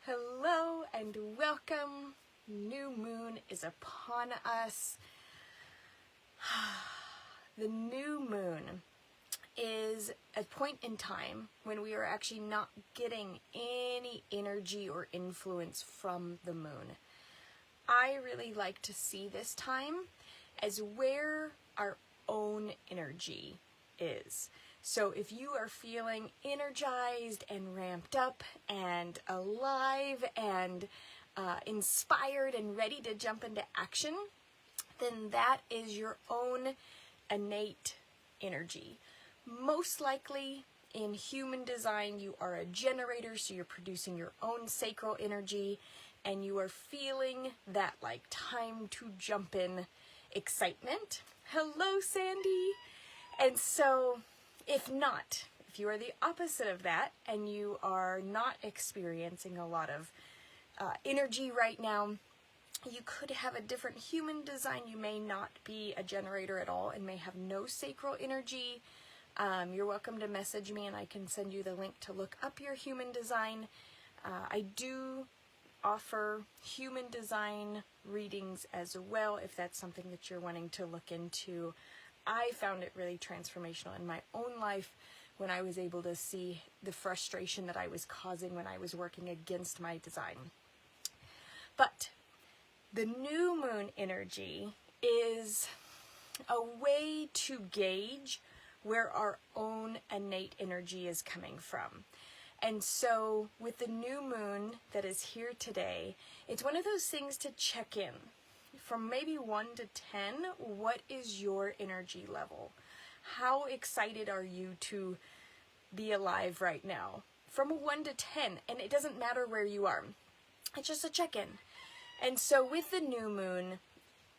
Hello and welcome. New moon is upon us. The new moon is a point in time when we are actually not getting any energy or influence from the moon. I really like to see this time as where our own energy is. So if you are feeling energized and ramped up and alive and inspired and ready to jump into action, then that is your own innate energy. Most likely in human design, you are a generator, so you're producing your own sacral energy and you are feeling that like time to jump in excitement. Hello, Sandy. And so if not, if you are the opposite of that and you are not experiencing a lot of energy right now, you could have a different human design. You may not be a generator at all and may have no sacral energy. You're welcome to message me and I can send you the link to look up your human design. I do offer human design readings as well if that's something that you're wanting to look into. I found it really transformational in my own life when I was able to see the frustration that I was causing when I was working against my design. But the new moon energy is a way to gauge where our own innate energy is coming from. And so with the new moon that is here today, it's one of those things to check in. From maybe 1 to 10, what is your energy level? How excited are you to be alive right now? From a 1 to 10, and it doesn't matter where you are. It's just a check-in. And so with the new moon,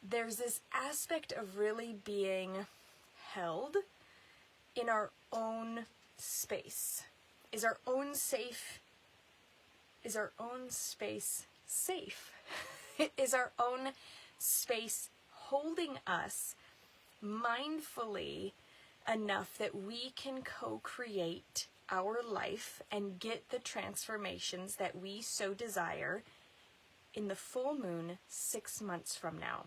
there's this aspect of really being held in our own space. Is our own space safe? Is our own space holding us mindfully enough that we can co-create our life and get the transformations that we so desire in the full moon 6 months from now?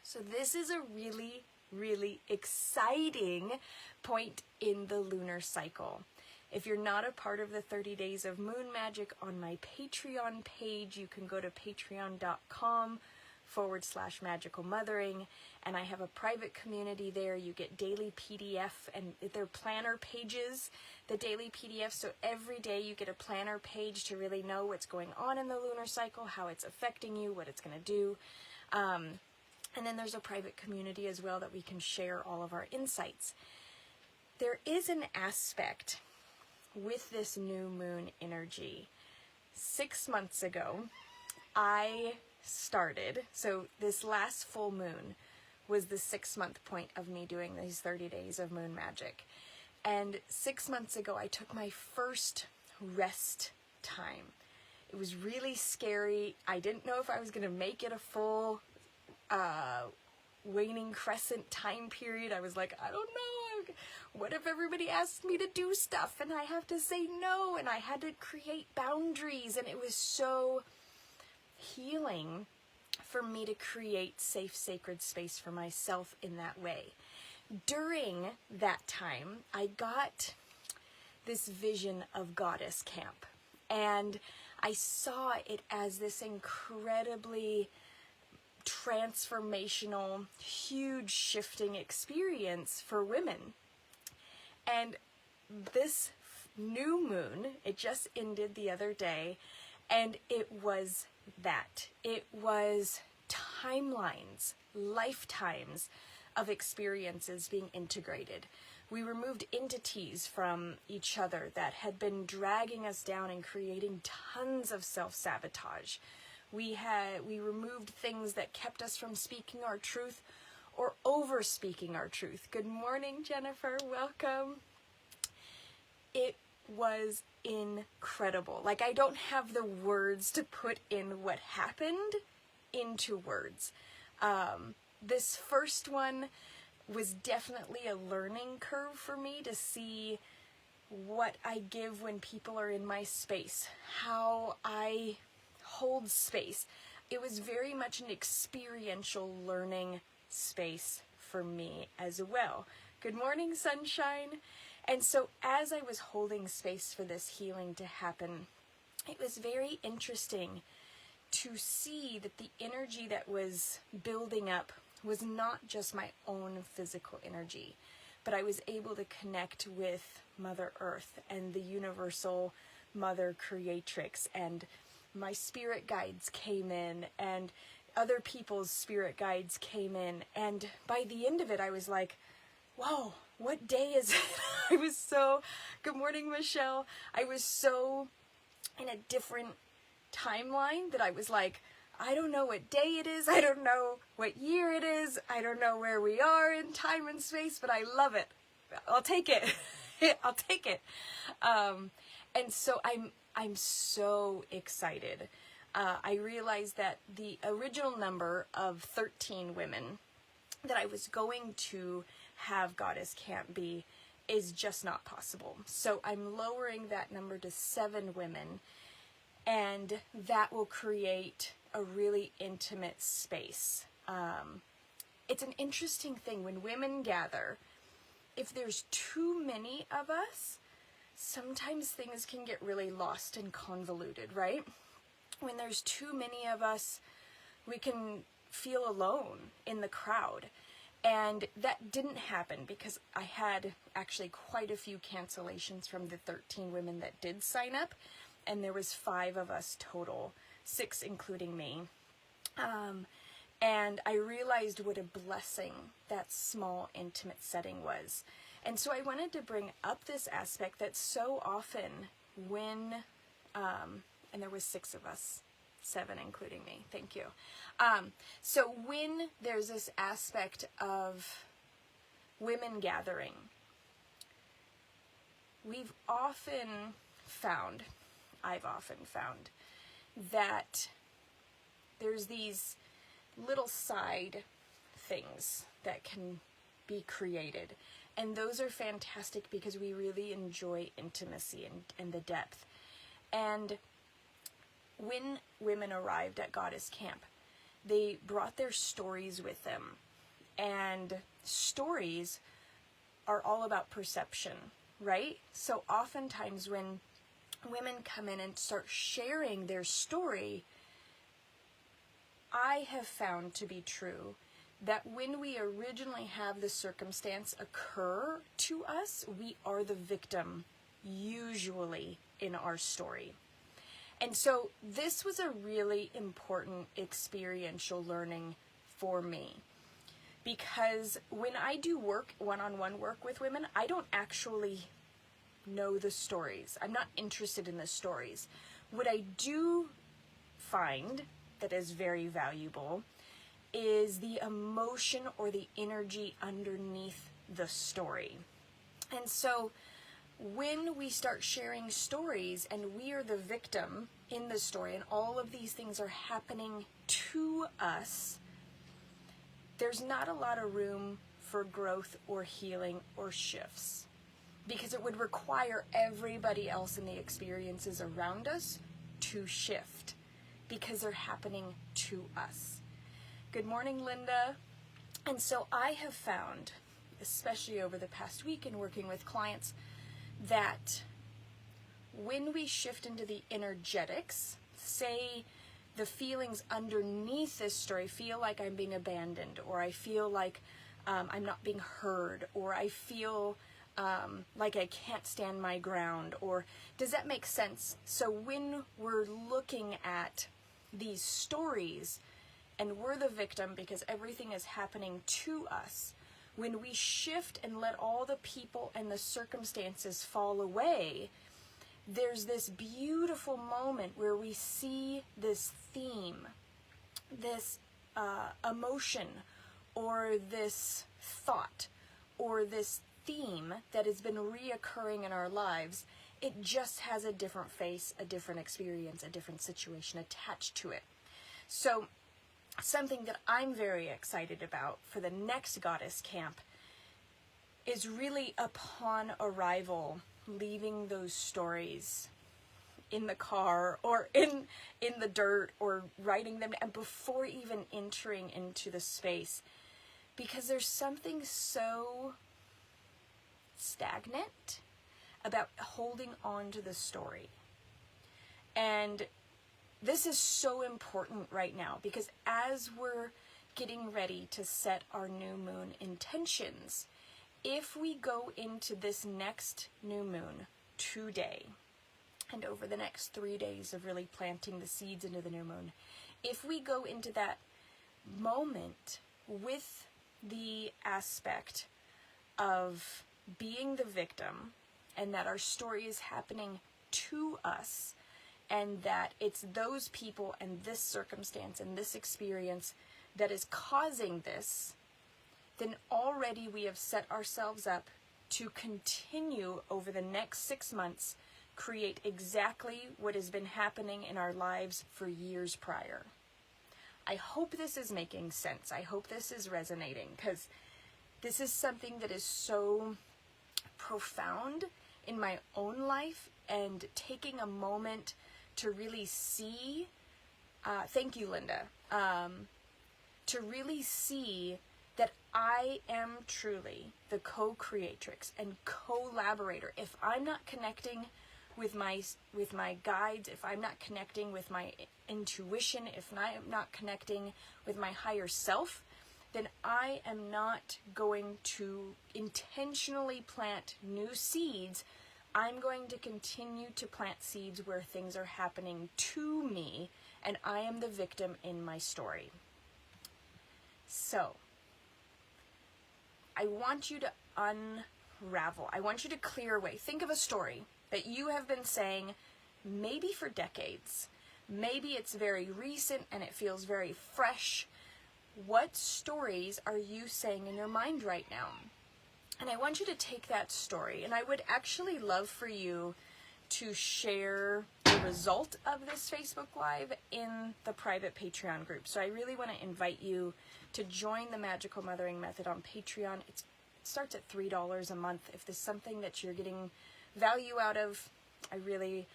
So this is a really, really exciting point in the lunar cycle. If you're not a part of the 30 Days of Moon Magic on my Patreon page, you can go to patreon.com/magical mothering, and I have a private community there. You get daily PDF, and they're planner pages, the daily PDF, so every day you get a planner page to really know what's going on in the lunar cycle, how it's affecting you, what it's going to do. And then there's a private community as well that we can share all of our insights. There is an aspect with this new moon energy. 6 months ago, I started, so this last full moon was the 6-month point of me doing these 30 days of moon magic. And 6 months ago, I took my first rest time. It was really scary. I didn't know if I was going to make it a full waning crescent time period. I was like, I don't know. What if everybody asks me to do stuff and I have to say no? And I had to create boundaries, and it was so healing for me to create safe, sacred space for myself in that way. During that time, I got this vision of Goddess Camp, and I saw it as this incredibly transformational, huge shifting experience for women. And this new moon, it just ended the other day, and it was that. It was timelines, lifetimes of experiences being integrated. We removed entities from each other that had been dragging us down and creating tons of self-sabotage. We removed things that kept us from speaking our truth or over speaking our truth. Good morning, Jennifer. Welcome. It was incredible. Like, I don't have the words to put in what happened into words. This first one was definitely a learning curve for me to see what I give when people are in my space, how I hold space. It was very much an experiential learning space for me as well. Good morning, sunshine. And so as I was holding space for this healing to happen, it was very interesting to see that the energy that was building up was not just my own physical energy, but I was able to connect with Mother Earth and the universal Mother Creatrix, and my spirit guides came in, and other people's spirit guides came in, and by the end of it, I was like, whoa, what day is it? Good morning, Michelle. I was so in a different timeline that I was like, I don't know what day it is. I don't know what year it is. I don't know where we are in time and space, but I love it. I'll take it. I'll take it. And so I'm so excited. I realized that the original number of 13 women that I was going to have Goddess Camp be is just not possible. So I'm lowering that number to 7 women, and that will create a really intimate space. It's an interesting thing when women gather. If there's too many of us, sometimes things can get really lost and convoluted, right? When there's too many of us, we can feel alone in the crowd. And that didn't happen because I had actually quite a few cancellations from the 13 women that did sign up, and there was 5 of us total, 6 including me. And I realized what a blessing that small, intimate setting was. And so I wanted to bring up this aspect that so often when, and there was 6 of us, 7 including me, thank you. So when there's this aspect of women gathering, I've often found that there's these little side things that can be created. And those are fantastic because we really enjoy intimacy and the depth. And when women arrived at Goddess Camp, they brought their stories with them. And stories are all about perception, right? So oftentimes when women come in and start sharing their story, I have found to be true that when we originally have the circumstance occur to us, we are the victim, usually, in our story. And so this was a really important experiential learning for me. Because when I do work, one-on-one work with women, I don't actually know the stories. I'm not interested in the stories. What I do find that is very valuable is the emotion or the energy underneath the story. And so when we start sharing stories and we are the victim in the story and all of these things are happening to us, there's not a lot of room for growth or healing or shifts, because it would require everybody else in the experiences around us to shift because they're happening to us. Good morning, Linda. And so I have found, especially over the past week in working with clients, that when we shift into the energetics, say the feelings underneath this story feel like I'm being abandoned, or I feel like I'm not being heard, or I feel like I can't stand my ground, or does that make sense? So when we're looking at these stories and we're the victim because everything is happening to us, when we shift and let all the people and the circumstances fall away, there's this beautiful moment where we see this theme, this emotion, or this thought, or this theme that has been reoccurring in our lives. It just has a different face, a different experience, a different situation attached to it. So something that I'm very excited about for the next Goddess Camp is really upon arrival, leaving those stories in the car or in the dirt or writing them down before even entering into the space, because there's something so stagnant about holding on to the story. And this is so important right now, because as we're getting ready to set our new moon intentions, if we go into this next new moon today, and over the next 3 days of really planting the seeds into the new moon, if we go into that moment with the aspect of being the victim, and that our story is happening to us, and that it's those people and this circumstance and this experience that is causing this, then already we have set ourselves up to continue over the next 6 months, create exactly what has been happening in our lives for years prior. I hope this is making sense. I hope this is resonating, because this is something that is so profound in my own life, and taking a moment to really see, thank you, Linda, to really see that I am truly the co-creatrix and collaborator. If I'm not connecting with my guides, if I'm not connecting with my intuition, if I'm not connecting with my higher self, then I am not going to intentionally plant new seeds. I'm going to continue to plant seeds where things are happening to me, and I am the victim in my story. So, I want you to unravel. I want you to clear away. Think of a story that you have been saying maybe for decades. Maybe it's very recent and it feels very fresh. What stories are you saying in your mind right now? And I want you to take that story, and I would actually love for you to share the result of this Facebook Live in the private Patreon group. So I really want to invite you to join the Magical Mothering Method on Patreon. It starts at $3 a month. If there's something that you're getting value out of, I really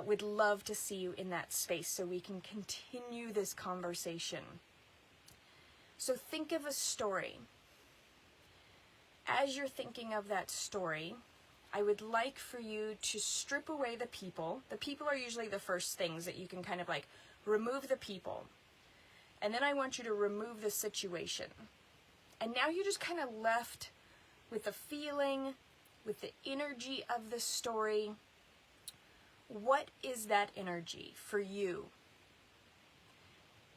would love to see you in that space so we can continue this conversation. So think of a story. As you're thinking of that story, I would like for you to strip away the people. The people are usually the first things that you can kind of like remove the people. And then I want you to remove the situation. And now you're just kind of left with the feeling, with the energy of the story. What is that energy for you?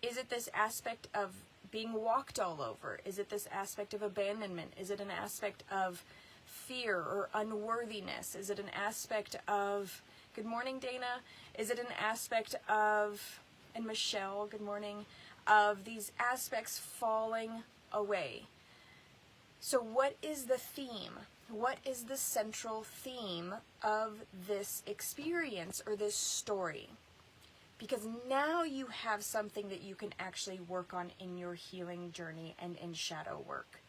Is it this aspect of being walked all over? Is it this aspect of abandonment? Is it an aspect of fear or unworthiness? Is it an aspect of, good morning, Dana. Is it an aspect of, and Michelle, good morning, of these aspects falling away? So what is the theme? What is the central theme of this experience or this story? Because now you have something that you can actually work on in your healing journey and in shadow work.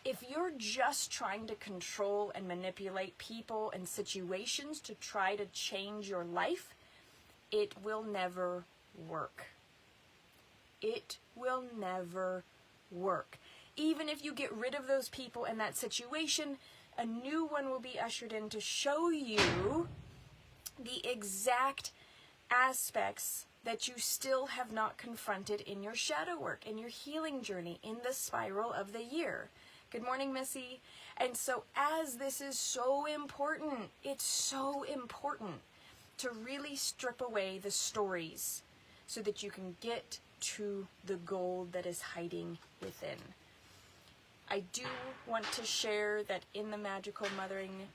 If you're just trying to control and manipulate people and situations to try to change your life, it will never work. It will never work. Even if you get rid of those people and that situation, a new one will be ushered in to show you the exact aspects that you still have not confronted in your shadow work, in your healing journey, in the spiral of the year. Good morning, Missy. And so as this is so important, it's so important to really strip away the stories so that you can get to the gold that is hiding within. I do want to share that in the Magical Mothering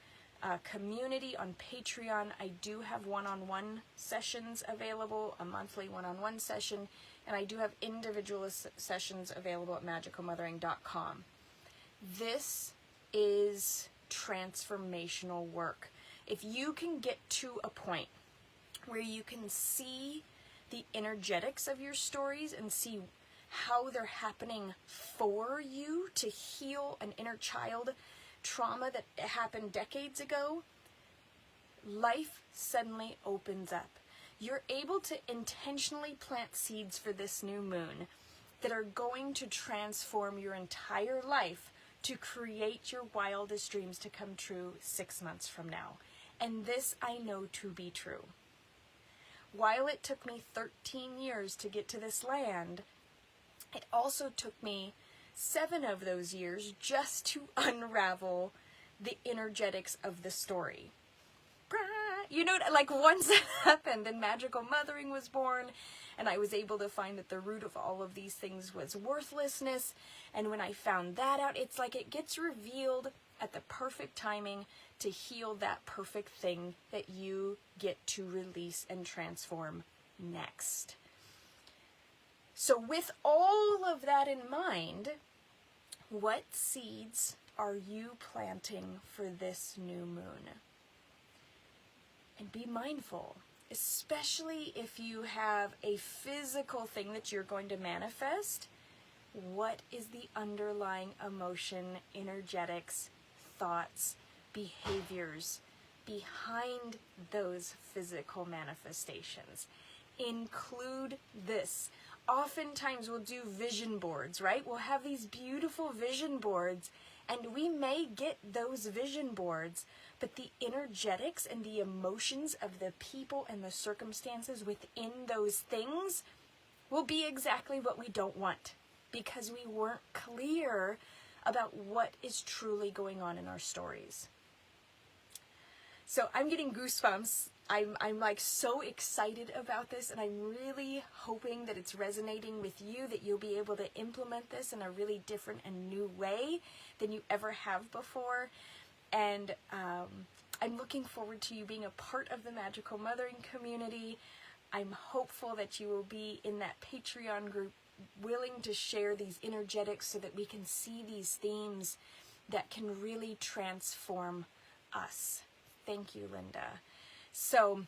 community on Patreon, I do have one-on-one sessions available, a monthly one-on-one session, and I do have individual sessions available at magicalmothering.com. This is transformational work. If you can get to a point where you can see the energetics of your stories and see how they're happening for you to heal an inner child trauma that happened decades ago, life suddenly opens up. You're able to intentionally plant seeds for this new moon that are going to transform your entire life to create your wildest dreams to come true 6 months from now. And this I know to be true. While it took me 13 years to get to this land, it also took me 7 of those years just to unravel the energetics of the story. You know, like once that happened and magical mothering was born, and I was able to find that the root of all of these things was worthlessness. And when I found that out, it's like it gets revealed at the perfect timing to heal that perfect thing that you get to release and transform next. So with all of that in mind, what seeds are you planting for this new moon? And be mindful, especially if you have a physical thing that you're going to manifest. What is the underlying emotion, energetics, thoughts, behaviors behind those physical manifestations? Include this. Oftentimes we'll do vision boards, right? We'll have these beautiful vision boards, and we may get those vision boards, but the energetics and the emotions of the people and the circumstances within those things will be exactly what we don't want, because we weren't clear about what is truly going on in our stories. So I'm getting goosebumps. I'm like so excited about this, and I'm really hoping that it's resonating with you, that you'll be able to implement this in a really different and new way than you ever have before. And I'm looking forward to you being a part of the Magical Mothering community. I'm hopeful that you will be in that Patreon group, willing to share these energetics so that we can see these themes that can really transform us. Thank you, Linda. So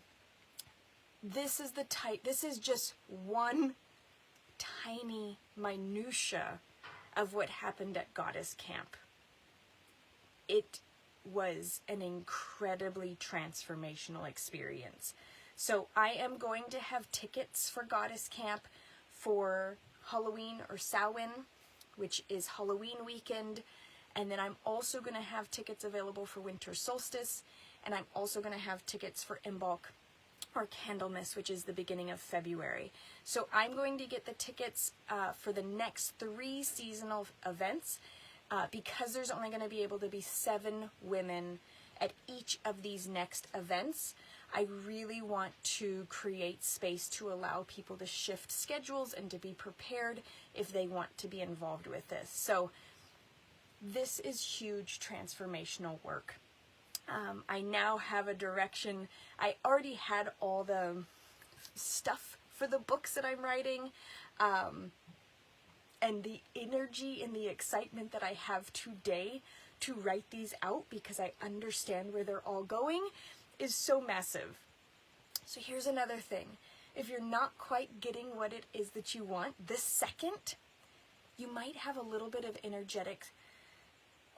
this is just one tiny minutia of what happened at Goddess Camp. It was an incredibly transformational experience. So I am going to have tickets for Goddess Camp for Halloween or Samhain, which is Halloween weekend. And then I'm also going to have tickets available for Winter Solstice. And I'm also going to have tickets for Imbolc or Candlemas, which is the beginning of February. So I'm going to get the tickets for the next 3 seasonal events because there's only going to be able to be 7 women at each of these next events. I really want to create space to allow people to shift schedules and to be prepared if they want to be involved with this. So this is huge transformational work. I now have a direction. I already had all the stuff for the books that I'm writing, and the energy and the excitement that I have today to write these out, because I understand where they're all going, is so massive. So here's another thing. If you're not quite getting what it is that you want this second, you might have a little bit of energetic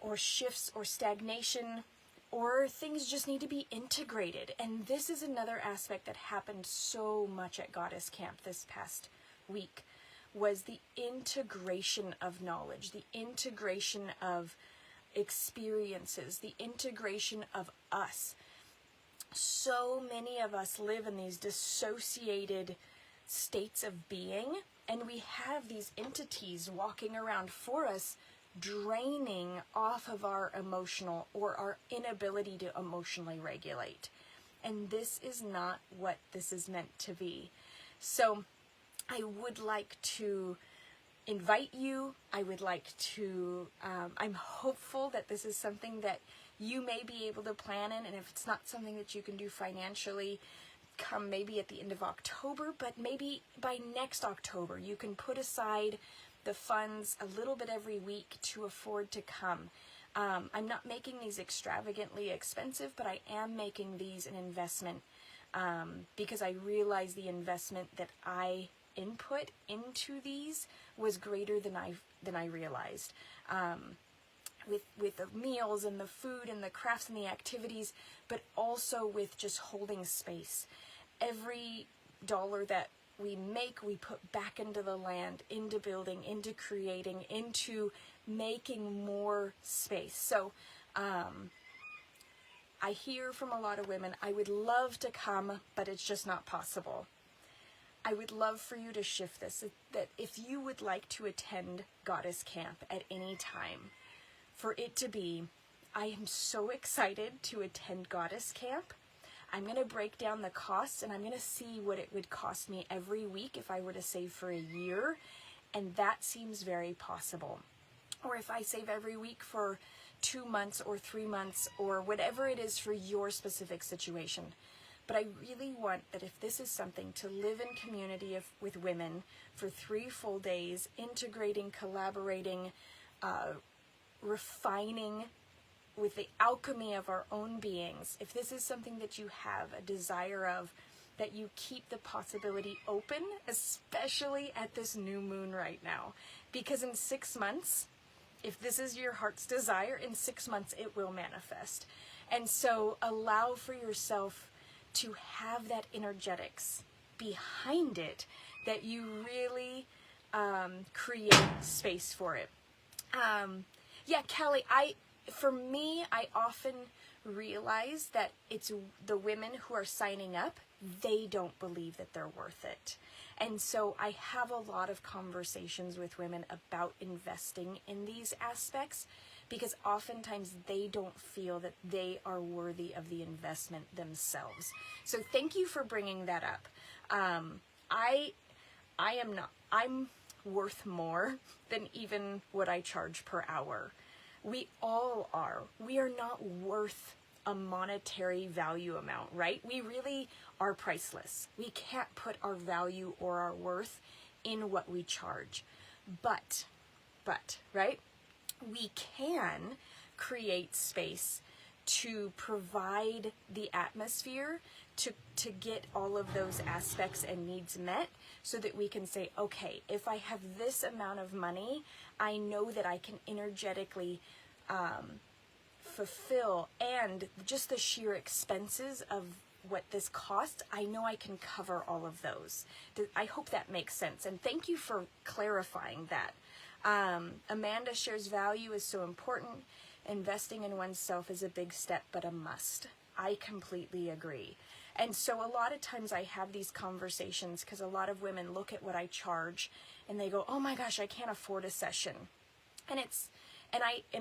or shifts or stagnation, or things just need to be integrated. And this is another aspect that happened so much at Goddess Camp this past week, was the integration of knowledge, the integration of experiences, the integration of us. So many of us live in these dissociated states of being, and we have these entities walking around for us, draining off of our emotional or our inability to emotionally regulate. And this is not what this is meant to be. So I would like to invite you. I would like to, I'm hopeful that this is something that you may be able to plan in, and if it's not something that you can do financially, come maybe at the end of October, but maybe by next October you can put aside the funds a little bit every week to afford to come. I'm not making these extravagantly expensive, but I am making these an investment because I realize the investment that I input into these was greater than I realized. with the meals and the food and the crafts and the activities, but also with just holding space. Every dollar that we make, we put back into the land, into building, into creating, into making more space. So I hear from a lot of women, I would love to come, but it's just not possible. I would love for you to shift this, that if you would like to attend Goddess Camp at any time, for it to be, I am so excited to attend Goddess Camp. I'm going to break down the costs, and I'm going to see what it would cost me every week if I were to save for a year, and that seems very possible. Or if I save every week for 2 months or 3 months, or whatever it is for your specific situation. But I really want that if this is something, to live in community with women for 3 full days, integrating, collaborating, refining with the alchemy of our own beings. If this is something that you have a desire of, that you keep the possibility open, especially at this new moon right now. Because in 6 months, if this is your heart's desire, in 6 months it will manifest. And so allow for yourself to have that energetics behind it, that you really create space for it. Yeah, Kelly, for me, I often realize that it's the women who are signing up, they don't believe that they're worth it. And so I have a lot of conversations with women about investing in these aspects, because oftentimes they don't feel that they are worthy of the investment themselves. So thank you for bringing that up. I'm worth more than even what I charge per hour. We all are. We are not worth a monetary value amount, right? We really are priceless. We can't put our value or our worth in what we charge. But, right? We can create space to provide the atmosphere to get all of those aspects and needs met, so that we can say, okay, if I have this amount of money, I know that I can energetically fulfill, and just the sheer expenses of what this costs, I know I can cover all of those. I hope that makes sense, and thank you for clarifying that. Amanda shares value is so important. Investing in oneself is a big step, but a must. I completely agree. And so a lot of times I have these conversations because a lot of women look at what I charge and they go, oh my gosh, I can't afford a session. And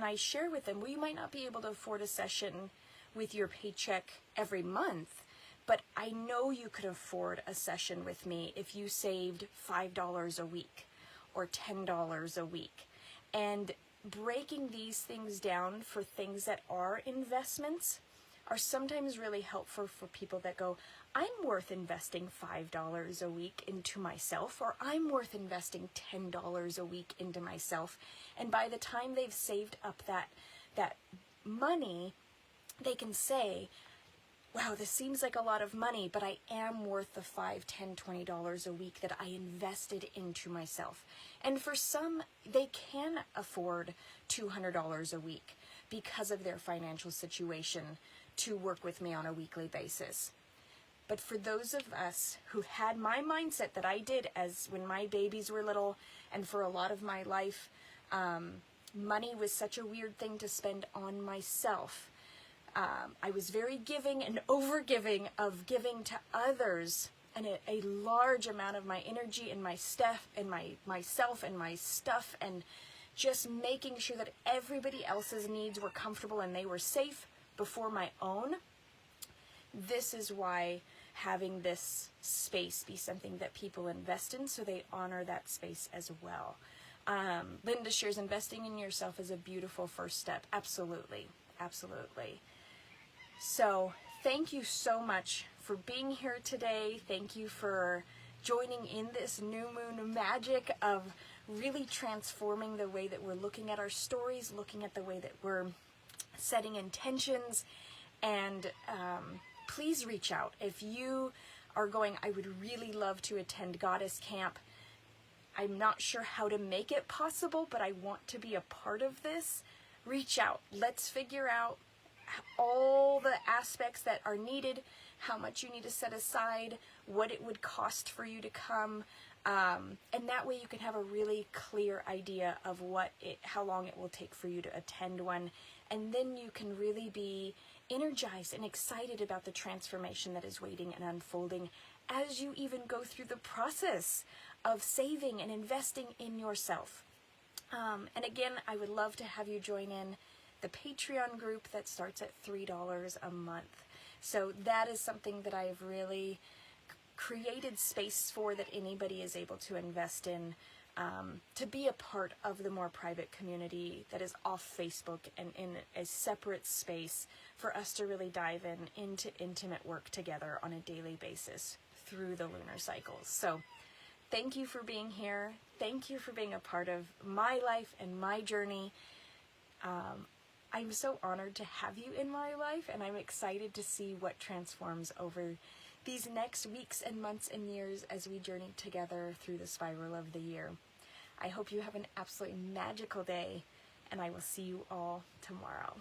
I share with them, well, you might not be able to afford a session with your paycheck every month, but I know you could afford a session with me if you saved $5 a week or $10 a week. And breaking these things down for things that are investments are sometimes really helpful for people that go, I'm worth investing $5 a week into myself, or I'm worth investing $10 a week into myself. And by the time they've saved up that money, they can say, wow, this seems like a lot of money, but I am worth the $5, $10, $20 a week that I invested into myself. And for some, they can afford $200 a week because of their financial situation to work with me on a weekly basis. But for those of us who had my mindset that I did as when my babies were little, and for a lot of my life, money was such a weird thing to spend on myself. I was very giving and over-giving of giving to others, and a large amount of my energy and my stuff and myself and my stuff, and just making sure that everybody else's needs were comfortable and they were safe before my own. This is why having this space be something that people invest in, so they honor that space as well. Linda shares, investing in yourself is a beautiful first step. Absolutely. Absolutely. So thank you so much for being here today. Thank you for joining in this new moon magic of really transforming the way that we're looking at our stories, looking at the way that we're setting intentions. And please reach out. If you are going, I would really love to attend Goddess Camp. I'm not sure how to make it possible, but I want to be a part of this. reach out. Let's figure out all the aspects that are needed, how much you need to set aside, what it would cost for you to come, and that way you can have a really clear idea of how long it will take for you to attend one, and then you can really be energized and excited about the transformation that is waiting and unfolding as you even go through the process of saving and investing in yourself. And again, I would love to have you join in the Patreon group that starts at $3 a month. So that is something that I've really created space for, that anybody is able to invest in, to be a part of the more private community that is off Facebook and in a separate space for us to really dive into intimate work together on a daily basis through the lunar cycles. So thank you for being here. Thank you for being a part of my life and my journey. I'm so honored to have you in my life, and I'm excited to see what transforms over these next weeks and months and years as we journey together through the spiral of the year. I hope you have an absolutely magical day, and I will see you all tomorrow.